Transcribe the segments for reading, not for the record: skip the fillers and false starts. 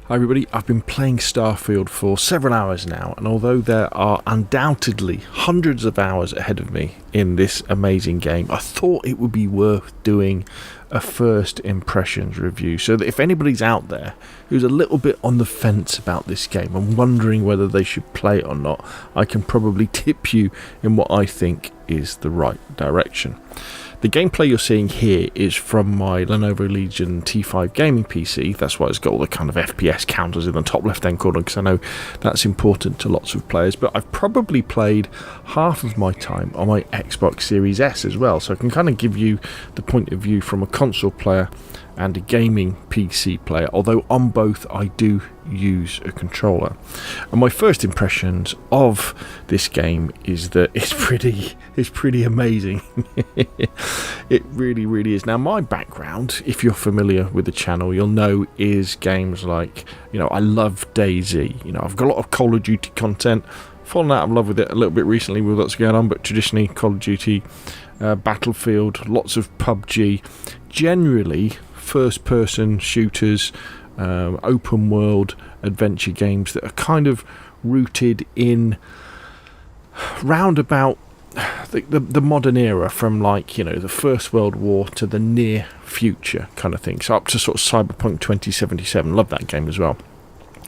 Hi everybody, I've been playing Starfield for several hours now, and although there are undoubtedly hundreds of hours ahead of me in this amazing game, I thought it would be worth doing a first impressions review, so that if anybody's out there who's a little bit on the fence about this game and wondering whether they should play it or not, I can probably tip you in what I think is the right direction. The gameplay you're seeing here is from my Lenovo Legion T5 gaming PC. That's why it's got all the kind of FPS counters in the top left hand corner, because I know that's important to lots of players. But I've probably played half of my time on my Xbox Series S as well, so I can kind of give you the point of view from a console player and a gaming PC player, although on both I do use a controller. And my first impressions of this game is that it's pretty amazing. It really is. Now, my background, if you're familiar with the channel, you'll know, is games like, I love DayZ. I've got a lot of Call of Duty content, fallen out of love with it a little bit recently with what's going on, but traditionally Call of Duty, Battlefield, lots of PUBG, generally first person shooters, open world adventure games that are kind of rooted in roundabout the modern era, from the First World War to the near future kind of thing, so up to sort of Cyberpunk 2077. Love that game as well,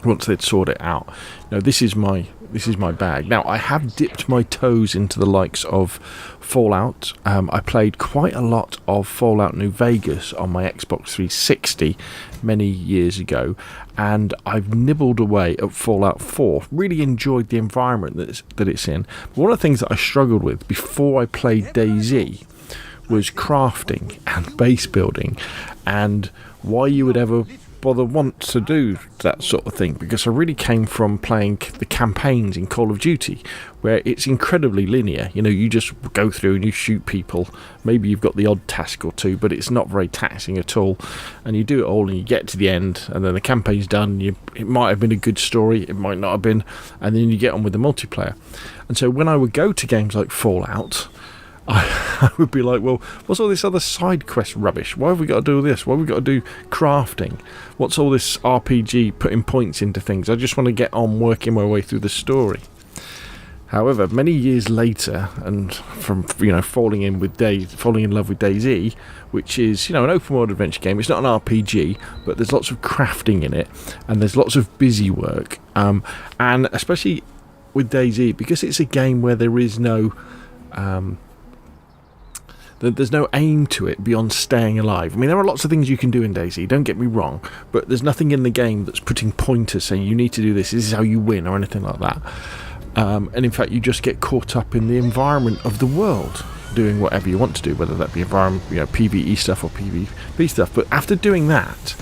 once they'd sort it out. This is my bag. Now, I have dipped my toes into the likes of Fallout. I played quite a lot of Fallout New Vegas on my Xbox 360 many years ago, and I've nibbled away at Fallout 4. Really enjoyed the environment that it's in. But one of the things that I struggled with before I played DayZ was crafting and base building, and why you would ever want to do that sort of thing, because I really came from playing the campaigns in Call of Duty, where it's incredibly linear. You just go through and you shoot people. Maybe you've got the odd task or two, but it's not very taxing at all, and you do it all and you get to the end, and then the campaign's done. It might have been a good story, it might not have been, and then you get on with the multiplayer. And so when I would go to games like Fallout, I would be like, well, what's all this other side quest rubbish? Why have we got to do this? Why have we got to do crafting? What's all this RPG putting points into things? I just want to get on working my way through the story. However, many years later, and from falling in love with DayZ, which is an open world adventure game. It's not an RPG, but there's lots of crafting in it, and there's lots of busy work. And especially with DayZ, because it's a game where there is no there's no aim to it beyond staying alive. I mean, there are lots of things you can do in DayZ, don't get me wrong, but there's nothing in the game that's putting pointers saying you need to do this is how you win, or anything like that. And in fact, you just get caught up in the environment of the world, doing whatever you want to do, whether that be environment, PvE stuff or PvP stuff. But after doing that,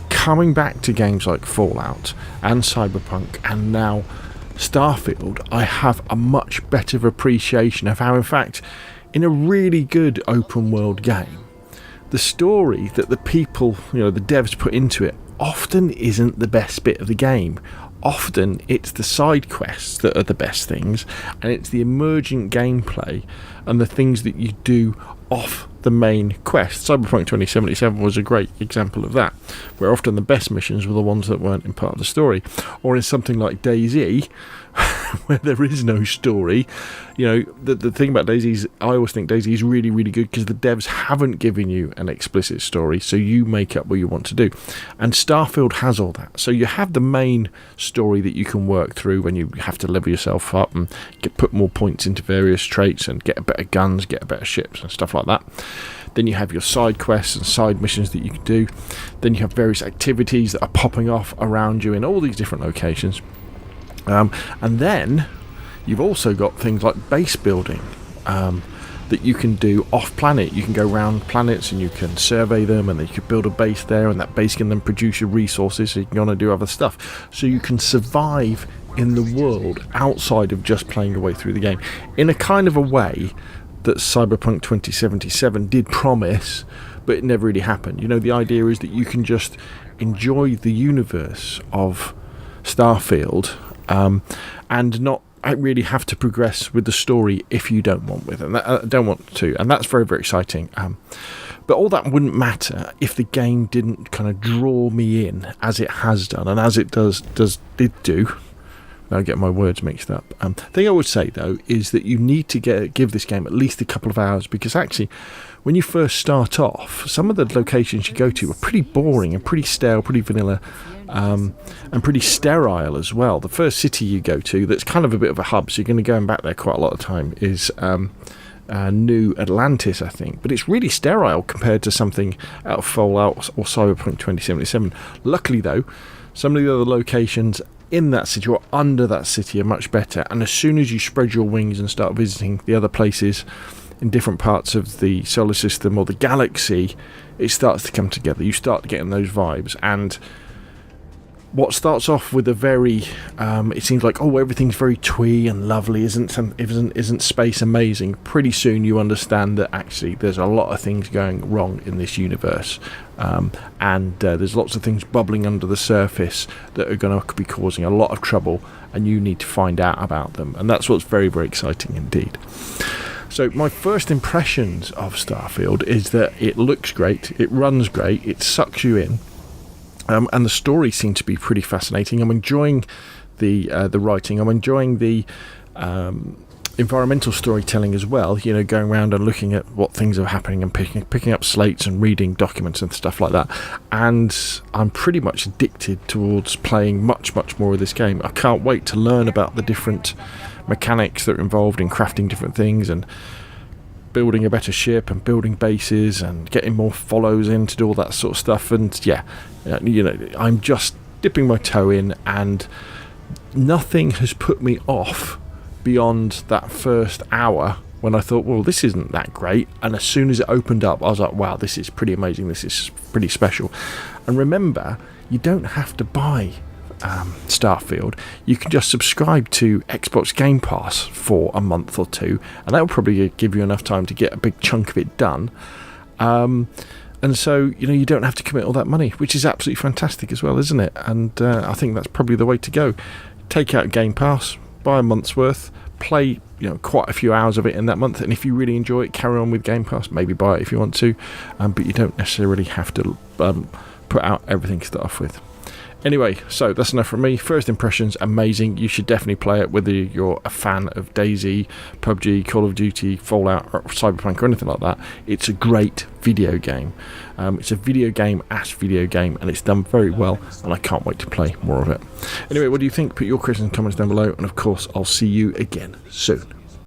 coming back to games like Fallout and Cyberpunk and now Starfield, I have a much better appreciation of how, in fact, in a really good open world game, the story that the people, the devs put into it, often isn't the best bit of the game. Often it's the side quests that are the best things, and it's the emergent gameplay and the things that you do off the main quest. Cyberpunk 2077 was a great example of that, where often the best missions were the ones that weren't in part of the story. Or in something like DayZ, where there is no story. The thing about DayZ is, I always think DayZ is really, really good because the devs haven't given you an explicit story, so you make up what you want to do. And Starfield has all that. So you have the main story that you can work through when you have to level yourself up and put more points into various traits and get better guns, get better ships and stuff like that. Then you have your side quests and side missions that you can do. Then you have various activities that are popping off around you in all these different locations. And then you've also got things like base building that you can do off planet. You can go around planets and you can survey them, and then you can build a base there, and that base can then produce your resources so you can go on and do other stuff. So you can survive in the world outside of just playing your way through the game in a kind of a way that Cyberpunk 2077 did promise, but it never really happened. The idea is that you can just enjoy the universe of Starfield and not really have to progress with the story if you don't want to, and that's very, very exciting. But all that wouldn't matter if the game didn't kind of draw me in as it has done, and as it did do. I get my words mixed up. The thing I would say, though, is that you need to give this game at least a couple of hours, because actually, when you first start off, some of the locations you go to are pretty boring and pretty stale, pretty vanilla, and pretty sterile as well. The first city you go to, that's kind of a bit of a hub, so you're going to go back there quite a lot of time, is New Atlantis, I think. But it's really sterile compared to something out of Fallout or Cyberpunk 2077. Luckily, though, some of the other locations in that city or under that city are much better, and as soon as you spread your wings and start visiting the other places in different parts of the solar system or the galaxy, it starts to come together. You start getting those vibes, and what starts off with a very it seems like, oh, everything's very twee and lovely, isn't space amazing? Pretty soon you understand that actually there's a lot of things going wrong in this universe, and there's lots of things bubbling under the surface that are going to be causing a lot of trouble, and you need to find out about them, and that's what's very, very exciting indeed. So my first impressions of Starfield is that it looks great, it runs great, it sucks you in. And the story seemed to be pretty fascinating. I'm enjoying the writing. I'm enjoying the environmental storytelling as well. You know, going around and looking at what things are happening and picking up slates and reading documents and stuff like that. And I'm pretty much addicted towards playing much, much more of this game. I can't wait to learn about the different mechanics that are involved in crafting different things and building a better ship and building bases and getting more follows in to do all that sort of stuff. And yeah, you know, I'm just dipping my toe in, and nothing has put me off beyond that first hour when I thought, well, this isn't that great. And as soon as it opened up, I was like, wow, this is pretty amazing, this is pretty special. And remember, you don't have to buy Starfield. You can just subscribe to Xbox Game Pass for a month or two, and that will probably give you enough time to get a big chunk of it done. And so, you know, you don't have to commit all that money, which is absolutely fantastic as well, isn't it? And I think that's probably the way to go. Take out Game Pass, buy a month's worth, play, you know, quite a few hours of it in that month, and if you really enjoy it, carry on with Game Pass. Maybe buy it if you want to, but you don't necessarily have to put out everything to start off with. Anyway, so that's enough from me. First impressions, amazing. You should definitely play it, whether you're a fan of DayZ, PUBG, Call of Duty, Fallout, or Cyberpunk, or anything like that. It's a great video game. It's a video game, and it's done very well, and I can't wait to play more of it. Anyway, what do you think? Put your questions and comments down below, and of course, I'll see you again soon.